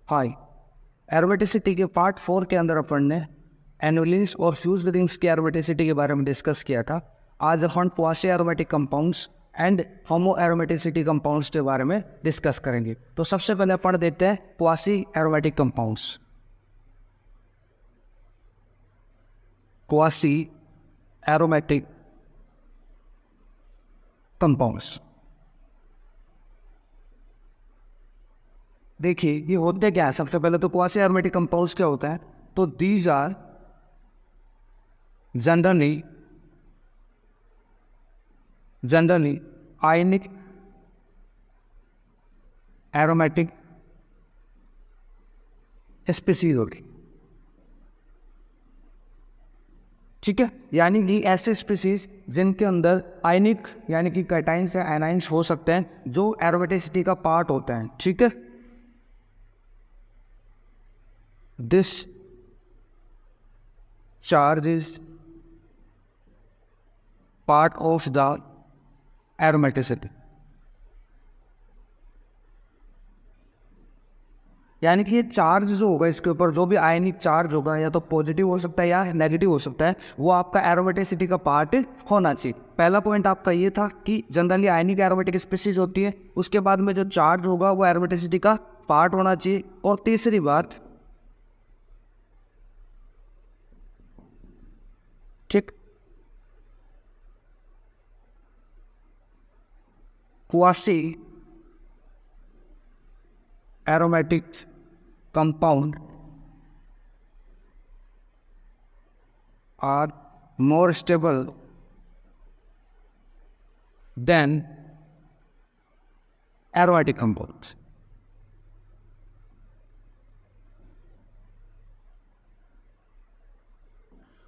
हाय, aromaticity के part 4 के अंदर अपन ने एनुलिन्स और फ्यूज्ड रिंग्स की एरोमेटिसिटी के बारे में डिस्कस किया था। आज अपन quasi aromatic compounds and homo aromaticity compounds के बारे में डिस्कस करेंगे। तो सबसे पहले अपन देखते हैं quasi aromatic compounds. Quasi aromatic compounds, देखिए ये होते क्या है। सबसे पहले तो क्वासी एरोमेटिक कंपाउंड्स क्या होता है, तो these are generally ionic aromatic species होगी, ठीक है। यानी कि ऐसे स्पीसीज जिनके अंदर आयनिक यानी कि कैटाइंस या एनाइंस हो सकते हैं जो एरोमेटिसिटी का पार्ट होते हैं, ठीक है। This charge is part of the aromaticity, यानी कि ये चार्ज जो होगा इसके ऊपर जो भी आयनिक चार्ज होगा या तो पॉजिटिव हो सकता है या नेगेटिव हो सकता है, वो आपका एरोमेटिसिटी का पार्ट होना चाहिए। पहला पॉइंट आपका ये था कि जनरली आयनिक एरोमेटिक स्पीसीज होती है, उसके बाद में जो चार्ज होगा वो एरोमेटिसिटी का पार्ट होना चाहिए। और तीसरी बात, ठीक, quasi aromatic compound are more stable than aromatic compounds.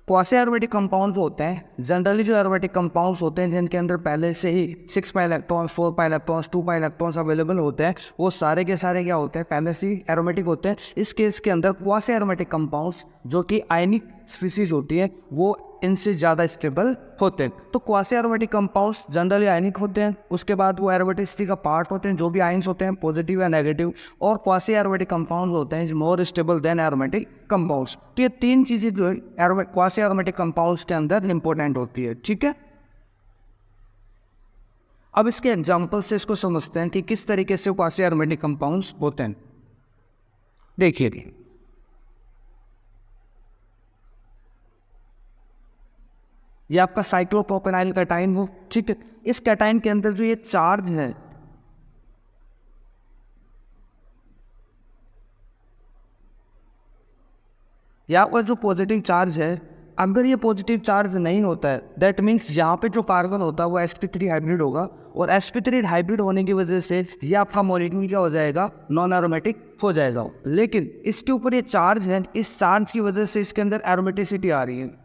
Quasi aromatic compounds होते हैं जनरली जो एरोमेटिक कंपाउंड्स होते हैं जिनके अंदर पहले से ही 6 pi electrons, 4 pi electrons, 2 pi electrons available होते हैं, वो सारे के सारे क्या होते हैं, पहले से ही एरोमेटिक होते हैं। इस केस के अंदर क्वासी एरोमेटिक कंपाउंड्स जो कि आयनिक स्पीसीज होती है वो इनसे ज़्यादा स्टेबल होते हैं। तो क्वासी एरोमेटिक कंपाउंड्स जनरली आयनिक होते हैं, उसके बाद वो एरोमेटिसिटी का पार्ट होते हैं जो भी आयन्स होते हैं पॉजिटिव या नेगेटिव, और क्वासी एरोमेटिक कंपाउंड्स होते हैं more stable then aromatic compounds. तो ये तीन चीज़ें जो है क्वासी एरोमेटिक कंपाउंड्स के अंदर इंपॉर्टेंट होती है, ठीक है। अब इसके एग्जाम्पल से इसको समझते हैं कि किस तरीके से क्वासी एरोमेटिक कंपाउंड्स होते हैं। देखिए ये आपका साइक्लोप्रोपेनाइल कैटाइन हो, ठीक है। इस कैटाइन के अंदर जो ये चार्ज है यहाँ पर जो पॉजिटिव चार्ज है, अगर ये पॉजिटिव चार्ज नहीं होता है दैट मीन्स यहाँ पे जो कार्बन होता है वो sp3 हाइब्रिड होगा, और sp3 हाइब्रिड होने की वजह से ये आपका मॉलिक्यूल क्या हो जाएगा, नॉन एरोमेटिक हो जाएगा। लेकिन इसके ऊपर ये चार्ज है, इस चार्ज की वजह से इसके अंदर एरोमेटिसिटी आ रही है,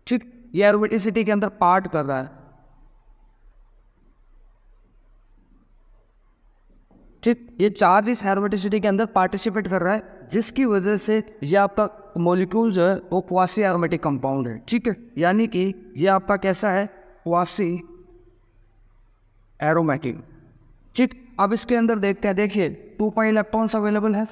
ठीक। ये एरोमेटिसिटी के अंदर पार्ट कर रहा है, ठीक। ये चार्ज इस एरोमेटिसिटी के अंदर पार्टिसिपेट कर रहा है जिसकी वजह से ये आपका मॉलिक्यूल जो है वो क्वासी एरोमेटिक कंपाउंड है, ठीक है। यानी कि ये आपका कैसा है, क्वासी एरोमेटिक, ठीक। अब इसके अंदर देखते हैं, देखिए 2 पाई इलेक्ट्रॉन्स अवेलेबल है,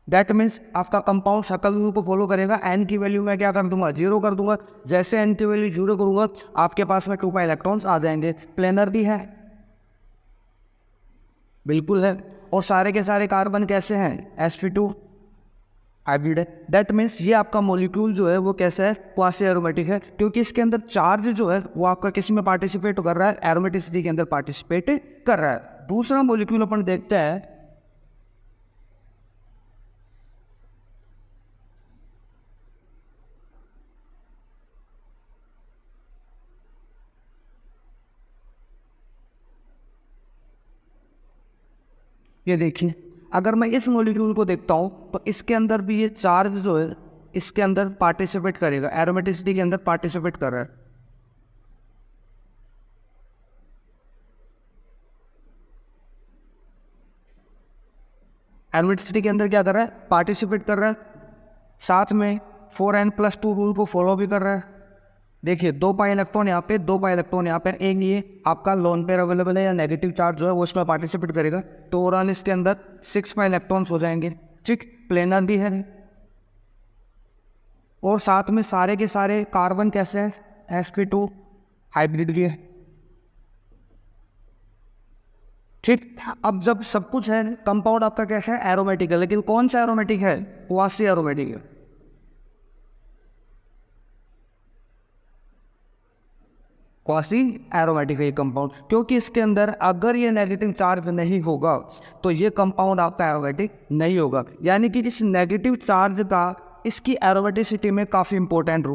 दैट मीन्स आपका कंपाउंड शकल रूल को फॉलो करेगा। एन की वैल्यू मैं क्या कर दूंगा, 0 कर दूंगा। जैसे एन की वैल्यू 0 करूंगा आपके पास में 2 पाई इलेक्ट्रॉन्स आ जाएंगे। प्लेनर भी है, बिल्कुल है। और सारे के सारे कार्बन कैसे हैं, sp2 हाइब्रिड है। दैट मीन्स ये आपका मॉलिक्यूल जो है वो कैसा है, क्वासी एरोमेटिक है, क्योंकि इसके अंदर चार्ज जो है वो आपका किस में पार्टिसिपेट कर रहा है, एरोमेटिसिटी के अंदर पार्टिसिपेट कर रहा है। दूसरा मॉलिक्यूल अपन देखते हैं, ये देखिए अगर मैं इस मॉलिक्यूल को देखता हूं तो इसके अंदर भी ये चार्ज जो है इसके अंदर पार्टिसिपेट करेगा, एरोमेटिसिटी के अंदर पार्टिसिपेट कर रहा है। एरोमेटिसिटी के अंदर क्या कर रहा है, पार्टिसिपेट कर रहा है, साथ में 4n+2 रूल को फॉलो भी कर रहा है, देखिए 2 पाई इलेक्ट्रॉन यहाँ पे, 2 पाई इलेक्ट्रॉन यहाँ पे, एक ये आपका लोन पेयर अवेलेबल है या नेगेटिव चार्ज जो है वो इसमें पार्टिसिपेट करेगा, तो ओवरऑल इसके अंदर 6 पाई इलेक्ट्रॉन्स हो जाएंगे। ठीक, प्लेनर भी है और साथ में सारे के सारे कार्बन कैसे हैं, sp2 हाइब्रिड भी है। ठीक, अब जब सब कुछ है, कंपाउंड आपका कैसा है, एरोमेटिक है, लेकिन कौन सा एरोमेटिक है, क्वासी एरोमेटिक है। क्वासी एरोमेटिक है ये कंपाउंड, क्योंकि इसके अंदर अगर ये नेगेटिव चार्ज नहीं होगा तो ये कंपाउंड आपका एरोमेटिक नहीं होगा। यानी कि इस नेगेटिव चार्ज का इसकी एरोमेटिसिटी में काफ़ी इंपॉर्टेंट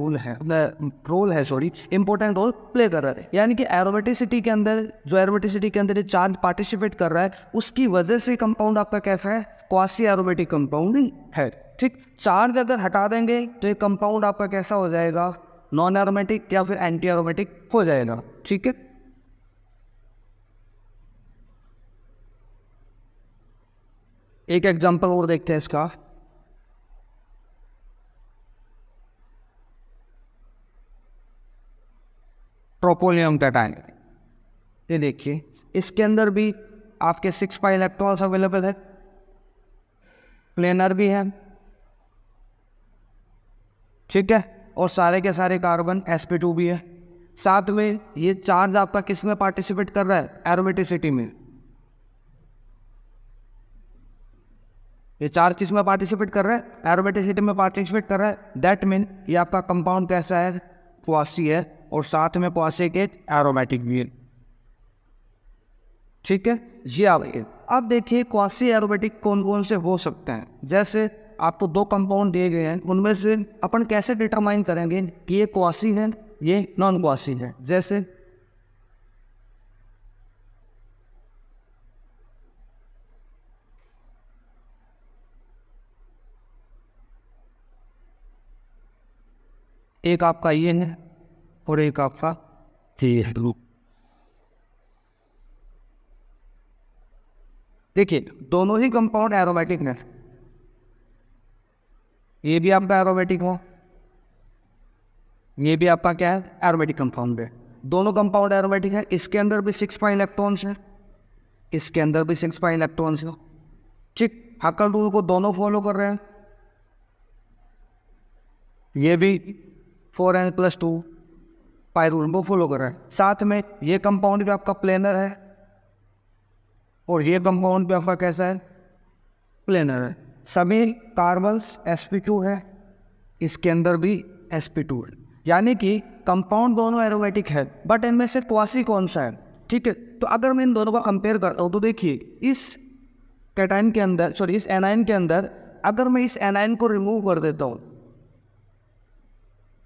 इंपॉर्टेंट रोल प्ले कर रहा है। यानी कि एरोमेटिसिटी के अंदर ये चार्ज पार्टिसिपेट कर रहा है, उसकी वजह से कंपाउंड आपका कैसा है, क्वासी एरोमेटिक कंपाउंड है। ठीक, चार्ज अगर हटा देंगे तो ये कंपाउंड आपका कैसा हो जाएगा, नॉन एरोमेटिक या फिर एंटी एरोमेटिक हो जाएगा। ठीक है, एक एग्जांपल और देखते हैं इसका। ट्रोपोनियम कैटायन, ये देखिए इसके अंदर भी आपके 6 पाई इलेक्ट्रॉन्स अवेलेबल है, प्लेनर भी है। ठीक है, और सारे के सारे कार्बन sp2 भी है। साथ में ये चार्ज आपका किस में पार्टिसिपेट कर रहा है, एरोमेटिसिटी में। ये चार्ज किस में पार्टिसिपेट कर रहा है, एरोमेटिसिटी में पार्टिसिपेट कर रहा है। दैट मीन ये आपका कंपाउंड कैसा है, क्वासी है, और साथ में क्वासी के एरोमेटिक भी है। ठीक है, ये अब देखिए क्वासी एरोमेटिक कौन कौन से हो सकते हैं। जैसे आपको 2 कंपाउंड दिए गए हैं, उनमें से अपन कैसे डिटरमाइन करेंगे कि ये क्वासी है, ये नॉन क्वासी है। जैसे एक आपका ये है और एक आपका ये है। देखिए दोनों ही कंपाउंड एरोमेटिक हैं, ये भी आपका एरोमेटिक हो, ये भी आपका क्या है, एरोमेटिक कंपाउंड है। दोनों कंपाउंड एरोमेटिक है। इसके अंदर भी 6 पाई इलेक्ट्रॉन्स हैं, इसके अंदर भी 6 पाई इलेक्ट्रॉन्स हैं। ठीक, हकल रूल को दोनों फॉलो कर रहे हैं, ये भी 4n+2 पाई रूल को फॉलो कर रहा है। साथ में ये कंपाउंड भी आपका प्लेनर है और ये कंपाउंड भी आपका कैसा है, प्लेनर है। सभी कार्बन्स sp2 है, इसके अंदर भी sp2 है। यानी कि कंपाउंड दोनों एरोमेटिक है, बट इनमें से क्वासी कौन सा है। ठीक है, तो अगर मैं इन दोनों का कंपेयर करता हूँ तो देखिए इस कैटायन के अंदर, सॉरी इस एनायन के अंदर, अगर मैं इस एनायन को रिमूव कर देता हूँ,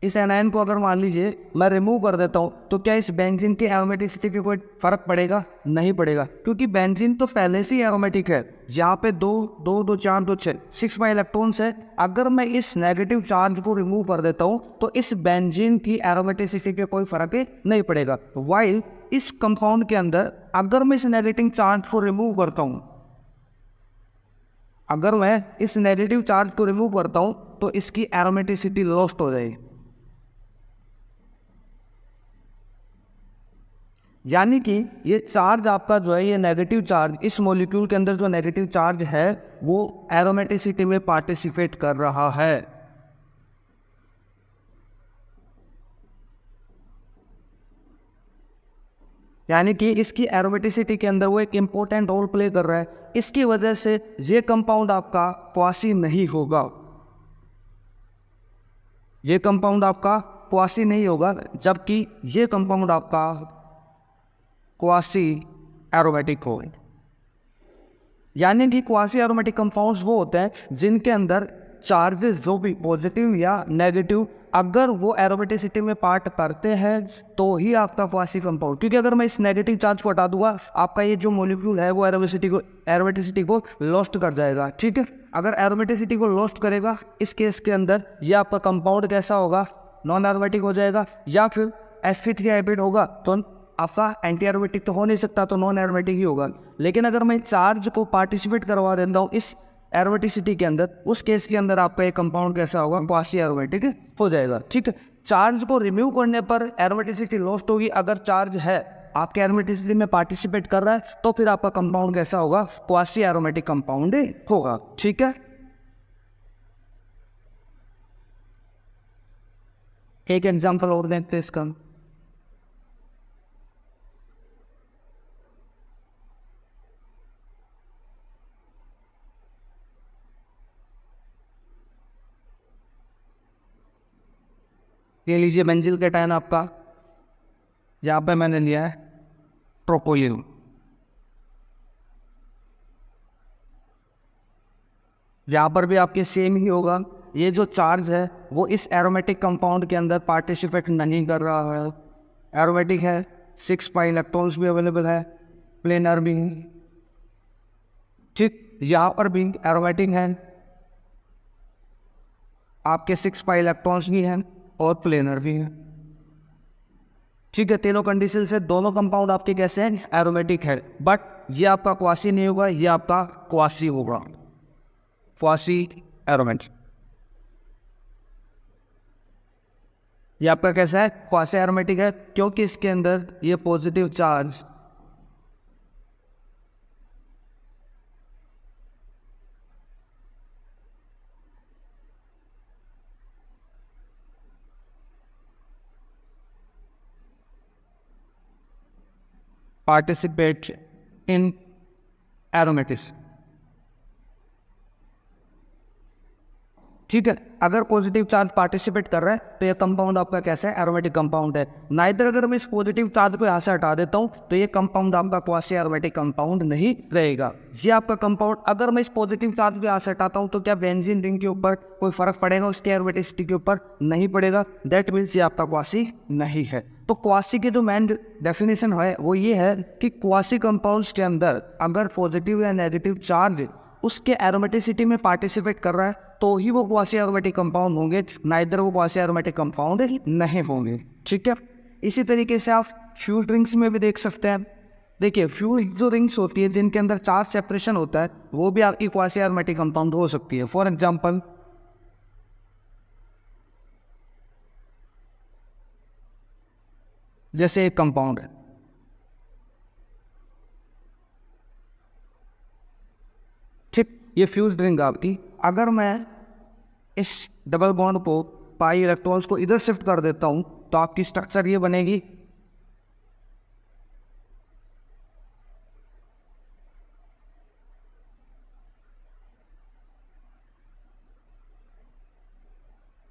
इस एनायन को अगर मान लीजिए मैं रिमूव कर देता हूँ, तो क्या इस बेंजीन की एरोमेटिसिटी पे कोई फर्क पड़ेगा, नहीं पड़ेगा, क्योंकि बेंजीन तो पहले से ही एरोमेटिक है। यहाँ पे 2 2 2 4 2 6 6 पाई इलेक्ट्रॉन्स है। अगर मैं इस नेगेटिव चार्ज को रिमूव कर देता हूँ तो इस बेंजीन की एरोमेटिसिटी पे कोई फर्क नहीं पड़ेगा। वाइल इस कंपाउंड के अंदर अगर मैं इस नेगेटिव चार्ज को रिमूव करता हूँ, अगर मैं इस नेगेटिव चार्ज को रिमूव करता हूँ तो इसकी एरोमेटिसिटी लॉस्ट हो जाएगी। यानी कि ये चार्ज आपका जो है, ये नेगेटिव चार्ज, इस मॉलिक्यूल के अंदर जो नेगेटिव चार्ज है वो एरोमेटिसिटी में पार्टिसिपेट कर रहा है। यानी कि इसकी एरोमेटिसिटी के अंदर वो एक इम्पोर्टेंट रोल प्ले कर रहा है। इसकी वजह से ये कंपाउंड आपका क्वासी नहीं होगा, ये कंपाउंड आपका क्वासी नहीं होगा, जबकि ये कंपाउंड आपका क्वासी एरोमेटिक हो। यानी कि क्वासी एरोमेटिक कंपाउंड्स वो होते हैं जिनके अंदर चार्जेस जो भी पॉजिटिव या नेगेटिव, अगर वो एरोमेटिसिटी में पार्ट करते हैं तो ही आपका क्वासी कंपाउंड। क्योंकि अगर मैं इस नेगेटिव चार्ज को हटा दूंगा, आपका ये जो मॉलिक्यूल है वो एरोमेटिसिटी को लॉस्ट कर जाएगा। ठीक है, अगर एरोमेटिसिटी को लॉस्ट करेगा, इस केस के अंदर ये आपका कंपाउंड कैसा होगा, नॉन एरोमेटिक हो जाएगा, या फिर sp3 हाइब्रिड होगा तो आपका एंटी एरोमेटिक तो हो नहीं सकता, तो नॉन एरोमेटिक ही होगा। लेकिन अगर मैं चार्ज को पार्टिसिपेट करवा देता हूँ इस एरोमेटिसिटी के अंदर, उस केस के अंदर आपका एक कंपाउंड कैसा होगा, क्वासी एरोमेटिक हो जाएगा। ठीक है, चार्ज को रिमूव करने पर एरोमेटिसिटी लॉस्ट होगी। अगर चार्ज है आपके एरोमेटिसिटी में पार्टिसिपेट कर रहा है तो फिर आपका कंपाउंड कैसा होगा, क्वासी एरोमेटिक कंपाउंड होगा। ठीक है, एक एग्जांपल और देखते हैं इसका। ये लीजिए बेंजील कैटायन आपका, यहाँ पे मैंने लिया है प्रोपोलिन। यहाँ पर भी आपके सेम ही होगा, ये जो चार्ज है वो इस एरोमेटिक कंपाउंड के अंदर पार्टिसिपेट नहीं कर रहा है। एरोमेटिक है, 6 पाई इलेक्ट्रॉन्स भी अवेलेबल है, प्लेनर भी। ठीक, यहाँ पर भी एरोमेटिक है, आपके 6 पाई इलेक्ट्रॉन्स भी हैं और प्लेनर भी हैं। ठीक है, तीनों कंडीशन से दोनों कंपाउंड आपके कैसे हैं, एरोमेटिक है। बट ये आपका क्वासी नहीं होगा, ये आपका क्वासी होगा, क्वासी एरोमेटिक। ये आपका कैसा है, क्वासी एरोमेटिक है, क्योंकि इसके अंदर ये पॉजिटिव चार्ज पार्टिसिपेट इन एरोमेटिस। ठीक है, अगर पॉजिटिव चार्ज पार्टिसिपेट कर रहा है तो ये कंपाउंड आपका कैसा है, एरोमेटिक कंपाउंड है। नाइदर अगर मैं इस पॉजिटिव चार्ज को यहाँ से हटा देता हूँ तो ये कंपाउंड आपका क्वासी एरोमेटिक कंपाउंड नहीं रहेगा। ये आपका कंपाउंड, अगर मैं इस पॉजिटिव चार्ज को यहाँ से हटाता हूँ तो क्या बेंजीन रिंग के ऊपर कोई फर्क पड़ेगा, उसके एरोमेटिसिटी के ऊपर नहीं पड़ेगा। दैट मीन्स ये आपका क्वासी नहीं है। तो क्वासी की जो मेन डेफिनेशन है वो ये है कि क्वासी कंपाउंड्स के अंदर अगर पॉजिटिव या नेगेटिव चार्ज उसके एरोमेटिसिटी में पार्टिसिपेट कर रहा है तो ही वो क्वासी एरोमेटिक कंपाउंड होंगे, नाइदर वो क्वासी एरोमेटिक कंपाउंड नहीं होंगे। ठीक है, इसी तरीके से आप फ्यूज रिंग्स में भी देख सकते हैं। देखिए, फ्यूज जो रिंग्स होती है जिनके अंदर चार्ज सेपरेशन होता है वो भी आपकी क्वासी एरोमेटिक कंपाउंड हो सकती है। फॉर एग्जाम्पल, जैसे एक कंपाउंड है, ठीक, ये फ्यूज रिंग आपकी, अगर मैं इस डबल बॉन्ड को पाई इलेक्ट्रॉन्स को इधर शिफ्ट कर देता हूं तो आपकी स्ट्रक्चर ये बनेगी।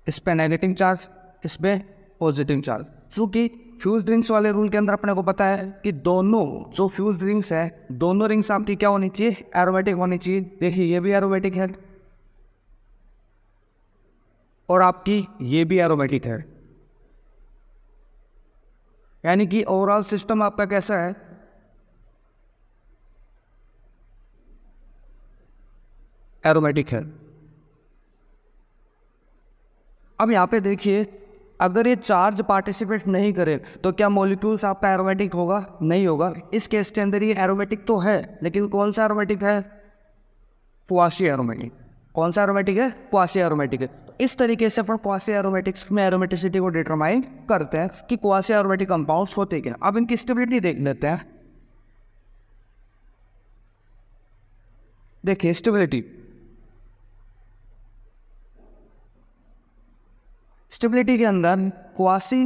इस पे नेगेटिव चार्ज, इस पे पॉजिटिव चार्ज। क्योंकि फ्यूज रिंग्स वाले रूल के अंदर अपने को पता है कि दोनों जो फ्यूज रिंग्स है, दोनों रिंग्स आपकी क्या होनी चाहिए, एरोमेटिक होनी चाहिए। देखिए, ये भी एरोमेटिक है और आपकी ये भी एरोमेटिक है, यानी कि ओवरऑल सिस्टम आपका कैसा है, एरोमेटिक है। अब यहाँ पे देखिए, अगर ये चार्ज पार्टिसिपेट नहीं करे तो क्या मॉलिक्यूल्स आपका एरोमेटिक होगा, नहीं होगा। इस केस के अंदर ये एरोमेटिक तो है, लेकिन कौन सा एरोमेटिक है, क्वासी एरोमेटिक। कौन सा एरोमेटिक है, क्वासी एरोमेटिक है। तो इस तरीके से अपन क्वासी एरोमेटिक्स में एरोमेटिसिटी को डिटरमाइन करते हैं कि क्वासी एरोमेटिक कंपाउंड्स होते क्या। अब इनकी स्टेबिलिटी देख लेते हैं। देखिए, स्टेबिलिटी के अंदर क्वासी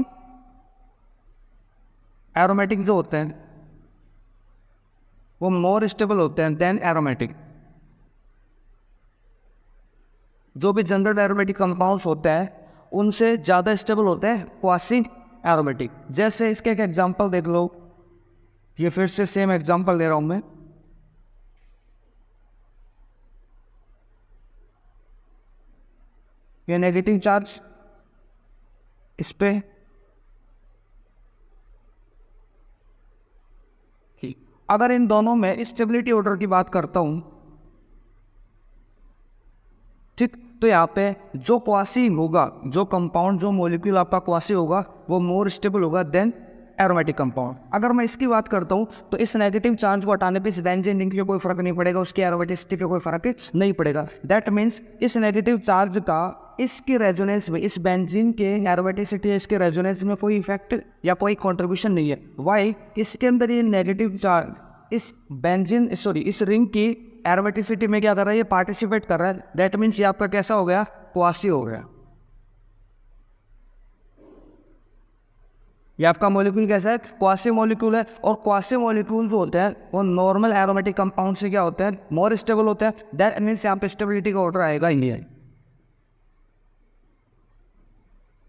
एरोमेटिक जो होते हैं वो मोर स्टेबल होते हैं देन एरोमेटिक। जो भी जनरल एरोमेटिक कंपाउंड्स होते हैं उनसे ज़्यादा स्टेबल होते हैं क्वासी एरोमेटिक। जैसे इसके एक एग्जांपल देख लो, ये फिर से सेम एग्जांपल ले रहा हूं मैं। ये नेगेटिव चार्ज, इस पे अगर इन दोनों में स्टेबिलिटी ऑर्डर की बात करता हूं, ठीक, तो यहाँ पे जो क्वासी होगा, जो कंपाउंड, जो मॉलिक्यूल आपका क्वासी होगा वो मोर स्टेबल होगा देन एरोमेटिक कंपाउंड। अगर मैं इसकी बात करता हूँ तो इस नेगेटिव चार्ज को हटाने पे इस बेंजीन रिंग पे कोई फर्क नहीं पड़ेगा, उसकी एरोमेटिसिटी पे कोई फर्क नहीं पड़ेगा। दैट मीन्स इस नेगेटिव चार्ज का इसके रेजोनेंस में, इस बेंजीन के एरोमेटिसिटी, इसके रेजोनेंस में कोई इफेक्ट या कोई कंट्रीब्यूशन नहीं है। वाई इसके अंदर ये नेगेटिव चार्ज इस बेंजीन इस रिंग की एरोमेटिसिटी में क्या कर रहा है, ये पार्टिसिपेट कर रहा है। दैट मीन्स ये आपका कैसा हो गया, क्वासी हो गया। ये आपका मॉलिक्यूल कैसा है, क्वासी मॉलिक्यूल है। और क्वासी मॉलिक्यूल जो होते हैं वो नॉर्मल एरोमेटिक कंपाउंड से क्या होते हैं, मोर स्टेबल होते हैं। दैट मीन्स यहाँ पे स्टेबिलिटी का ऑर्डर आएगा ये,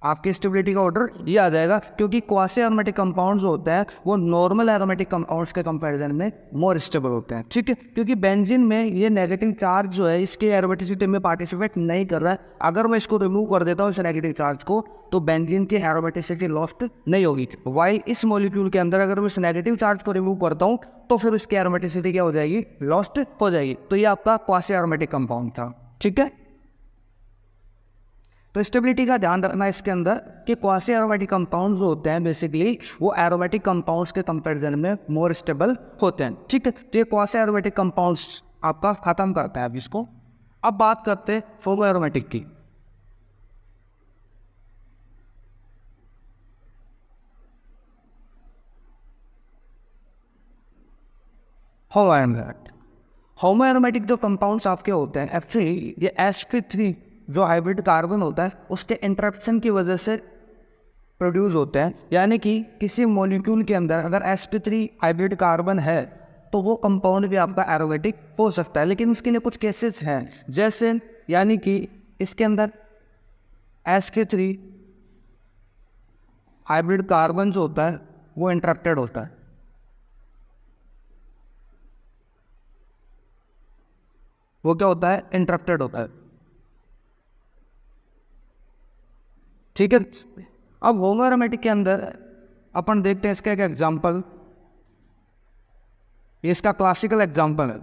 आपके स्टेबिलिटी का ऑर्डर ये आ जाएगा, क्योंकि क्वासी एरोमेटिक कंपाउंड्स होते हैं वो नॉर्मल एरोमेटिक कंपाउंड्स के कंपैरिजन में मोर स्टेबल होते हैं। ठीक है, क्योंकि बेंजीन में ये नेगेटिव चार्ज जो है इसके एरोमेटिसिटी में पार्टिसिपेट नहीं कर रहा है। अगर मैं इसको रिमूव कर देता हूँ इस नेगेटिव चार्ज को, तो बेंजीन की एरोमेटिसिटी लॉस्ट नहीं होगी। वाइल इस मॉलिक्यूल के अंदर अगर मैं इस नेगेटिव चार्ज को रिमूव करता हूँ तो फिर इसकी एरोमेटिसिटी क्या हो जाएगी, लॉस्ट हो जाएगी। तो ये आपका क्वासी एरोमेटिक कंपाउंड था। ठीक है, तो स्टेबिलिटी का ध्यान रखना इसके अंदर कि क्वासी एरोमेटिक कंपाउंड्स होते हैं बेसिकली वो एरोमेटिक कंपाउंड्स के कंपैरिजन में मोर स्टेबल होते हैं। ठीक है, तो ये क्वासी एरोमेटिक कंपाउंड्स आपका खत्म करता है अब इसको। अब बात करते हैं होमो एरोमेटिक की। होमो एरोमेटिक जो कंपाउंड्स आपके होते हैं एक्चुअली ये sp3 जो हाइब्रिड कार्बन होता है उसके इंटरेक्शन की वजह से प्रोड्यूस होते हैं। यानी कि किसी मॉलिक्यूल के अंदर अगर sp3 हाइब्रिड कार्बन है तो वो कंपाउंड भी आपका एरोमेटिक हो सकता है, लेकिन उसके लिए कुछ केसेस हैं। जैसे यानी कि इसके अंदर sp3 हाइब्रिड कार्बन जो होता है वो इंटरेक्टेड होता है। वो क्या होता है, इंटरेक्टेड होता है। ठीक है, अब होमो एरोमेटिक के अंदर अपन देखते हैं इसका एक एग्जांपल, ये इसका क्लासिकल एग्जांपल है।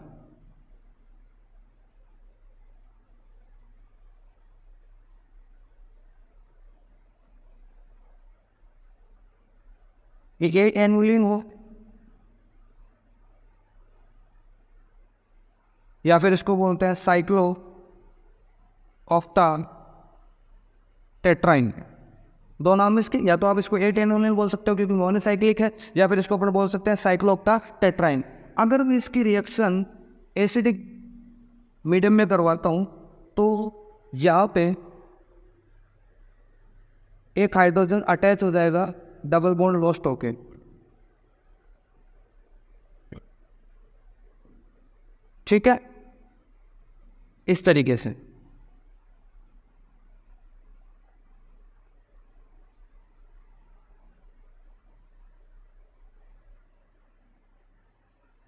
ये एनुलिन हो या फिर इसको बोलते हैं साइक्लो ऑक्टा टेट्राइन। दो नाम इसके, या तो आप इसको 8 एनुलिन बोल सकते हो क्योंकि मोनोसाइक्लिक है, या फिर इसको अपन बोल सकते हैं साइक्लोऑक्टा टेट्राइन। अगर मैं इसकी रिएक्शन एसिडिक मीडियम में करवाता हूं तो यहाँ पे एक हाइड्रोजन अटैच हो जाएगा डबल बॉन्ड लॉस्ट होके। ठीक है, इस तरीके से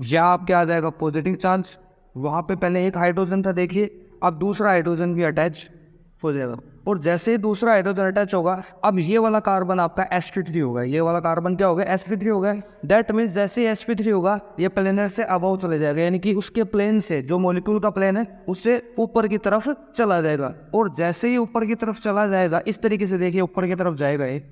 या आपके आ जाएगा पॉजिटिव चार्ज। वहां पे पहले एक हाइड्रोजन था देखिए, अब दूसरा हाइड्रोजन भी अटैच हो जाएगा। और जैसे ही दूसरा हाइड्रोजन अटैच होगा अब ये वाला कार्बन आपका sp3 होगा। ये वाला कार्बन क्या होगा, sp3 होगा। दैट मीन्स जैसे ही sp3 होगा ये प्लेनर से अबव चले जाएगा, यानी कि उसके प्लेन से, जो मॉलिक्यूल का प्लेन है उससे ऊपर की तरफ चला जाएगा। और जैसे ही ऊपर की तरफ चला जाएगा इस तरीके से देखिए ऊपर की तरफ जाएगा ये।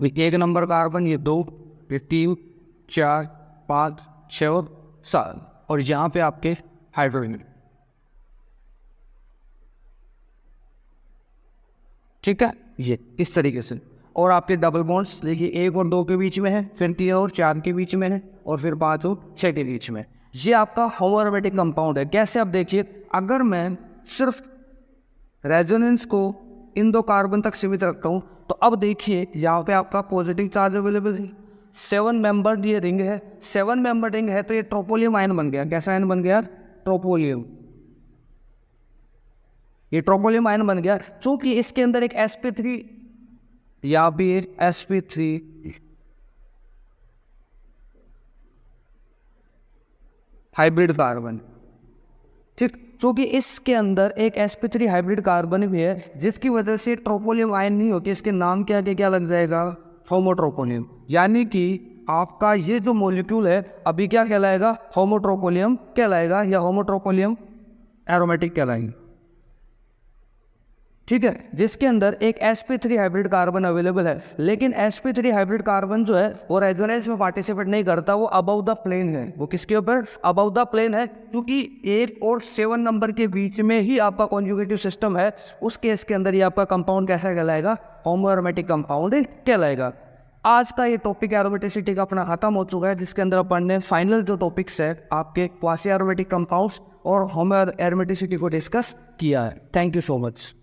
एक नंबर कार्बन, ये 2, ये 3, 4, 5, 6 और 7, और यहाँ पे आपके हाइड्रोजन। ठीक है, ये इस तरीके से। और आपके डबल बॉन्ड्स देखिए 1 और 2 के बीच में है, फिर 3 और 4 के बीच में है, और फिर 5 और 6 के बीच में। ये आपका होमो एरोमेटिक कंपाउंड है। कैसे, आप देखिए अगर मैं सिर्फ रेजोनेंस को इन 2 कार्बन तक सीमित रखता हूँ तो अब देखिए यहाँ पे आपका पॉजिटिव चार्ज अवेलेबल है। 7 मेंबर्ड ये रिंग है, 7 मेंबर रिंग है तो ये ट्रोपोलियम आयन बन गया। कैसा आयन बन गया, ट्रोपोलियम। ये ट्रोपोलियम आयन बन गया क्योंकि इसके अंदर एक sp3, यहाँ भी एक sp3 हाइब्रिड कार्बन। ठीक, क्योंकि इसके अंदर एक sp3 हाइब्रिड कार्बन भी है जिसकी वजह से ट्रोपोलियम आयन नहीं होती, इसके नाम के आगे क्या लग जाएगा, होमोट्रोपोनियम। यानी कि आपका ये जो मॉलिक्यूल है अभी क्या कहलाएगा, होमोट्रोपोलियम कहलाएगा या होमोट्रोपोलियम एरोमेटिक कहलाएंगे। ठीक है, जिसके अंदर एक sp3 हाइब्रिड कार्बन अवेलेबल है, लेकिन sp3 हाइब्रिड कार्बन जो है वो रेजोनेंस में पार्टिसिपेट नहीं करता, वो अबव द प्लेन है। वो किसके ऊपर, अबव द प्लेन है, क्योंकि 8 और 7 नंबर के बीच में ही आपका कॉन्जुगेटिव सिस्टम है। उस केस के अंदर ये आपका कंपाउंड कैसा कहलाएगा, होमो एरोमेटिक कंपाउंड कहलाएगा। आज का ये टॉपिक एरोमेटिसिटी का अपना खत्म हो चुका है, जिसके अंदर अपन ने फाइनल जो टॉपिक्स है आपके क्वासी एरोमेटिक कंपाउंड्स और होमो एरोमेटिसिटी को डिस्कस किया है। Thank you so much.